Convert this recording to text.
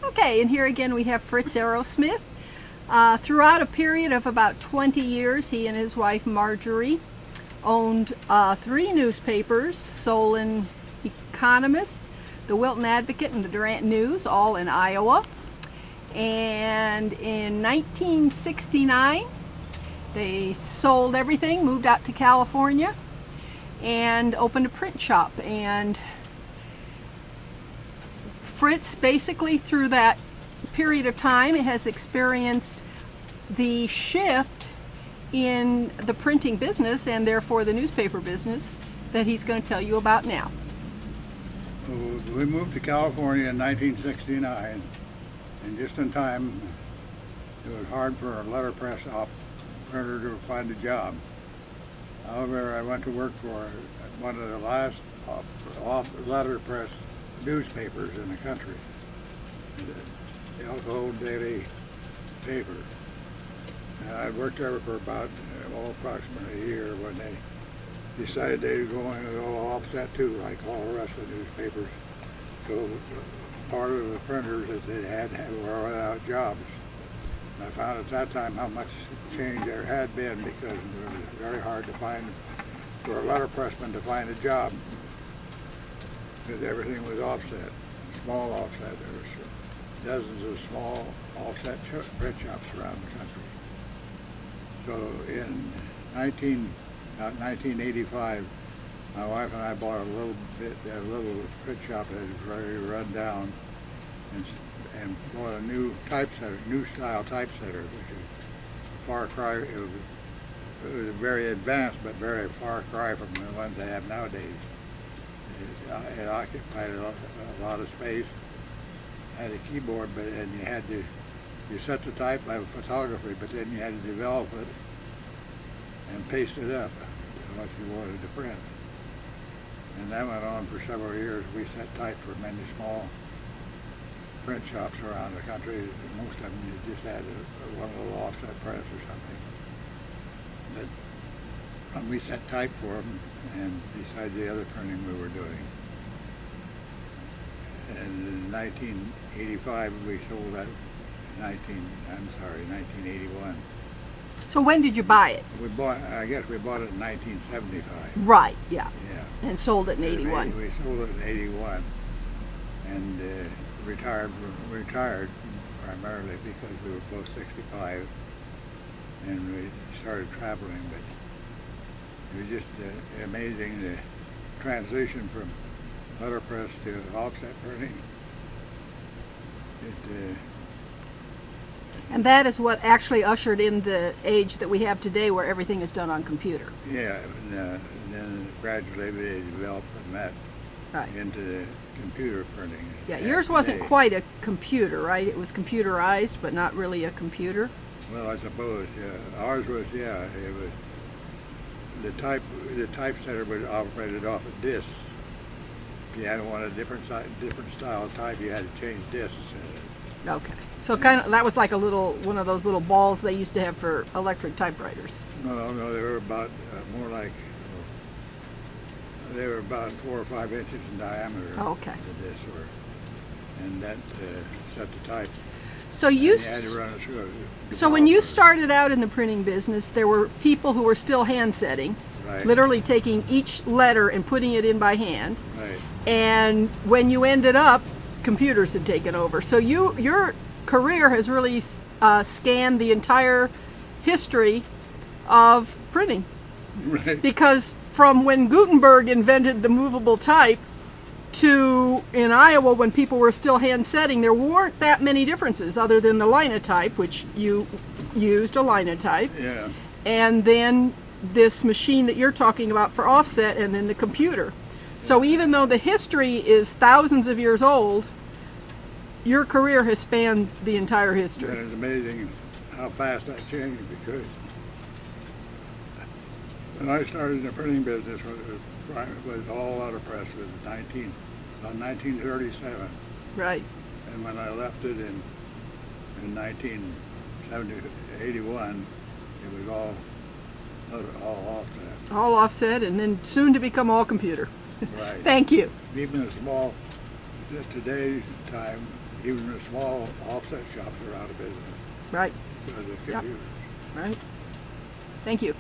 Okay, and here again we have Fritz Arrowsmith. Throughout a period of about 20 years, he and his wife Marjorie owned 3 newspapers, Solon Economist, the Wilton Advocate, and the Durant News, all in Iowa. And in 1969, they sold everything, moved out to California, and opened a print shop. And Fritz, basically through that period of time, has experienced the shift in the printing business and therefore the newspaper business that he's going to tell you about now. We moved to California in 1969, and just in time, it was hard for a letterpress printer to find a job. However, I went to work for one of the last letterpress newspapers in the country, the Alcohol Daily paper. And I worked there for about approximately a year when they decided they were going to go offset too, like all the rest of the newspapers. So part of the printers that they had were without jobs. And I found at that time how much change there had been, because it was very hard to find for a letterpressman to find a job, because everything was offset, small offset. There was dozens of small offset print shops around the country. So in 1985, my wife and I bought a little print shop that was very run down, and bought a new typesetter, new style typesetter, which is a far cry. It was very advanced, but very far cry from the ones they have nowadays. It occupied a lot of space, had a keyboard, and you set the type by photography, but then you had to develop it and paste it up what you wanted to print. And that went on for several years. We set type for many small print shops around the country. Most of them you just had one little offset press or something. But we set type for them, and besides the other printing we were doing. And in 1985 we sold that. 1981. So when did you buy it? I guess we bought it in 1975. Right, yeah. Yeah. And sold it in 81. We sold it in 81, and retired primarily because we were both 65, and we started traveling. But it was just amazing, the transition from letterpress to offset printing. And that is what actually ushered in the age that we have today, where everything is done on computer. Yeah, and then gradually they developed from that into the computer printing. Yeah, yours wasn't quite a computer, right? It was computerized, but not really a computer. Well, I suppose, yeah. Ours was, it was the typesetter was operated off of discs. If you had wanted a different style of type, you had to change discs. Okay. So that was like one of those little balls they used to have for electric typewriters. No, they were about they were about 4 or 5 inches in diameter. Oh, okay. The discs were, and that set the type. So you had to run it through. So when you started out in the printing business, there were people who were still hand setting, literally taking each letter and putting it in by hand. Right. And when you ended up, computers had taken over. So your career has really scanned the entire history of printing. Right. Because from when Gutenberg invented the movable type to in Iowa when people were still hand setting, there weren't that many differences other than the linotype, which you used a linotype. Yeah. And then this machine that you're talking about for offset, and then the computer. So even though the history is thousands of years old, your career has spanned the entire history. And it's amazing how fast that changed, because when I started in the printing business, it was all letterpress. It was 1937. Right. And when I left it in 1981, it was all offset. All offset, and then soon to become all computer. Right. Thank you. Even the small, today's time, even the small offset shops are out of business Right. because of Yep. computers. Right. Thank you.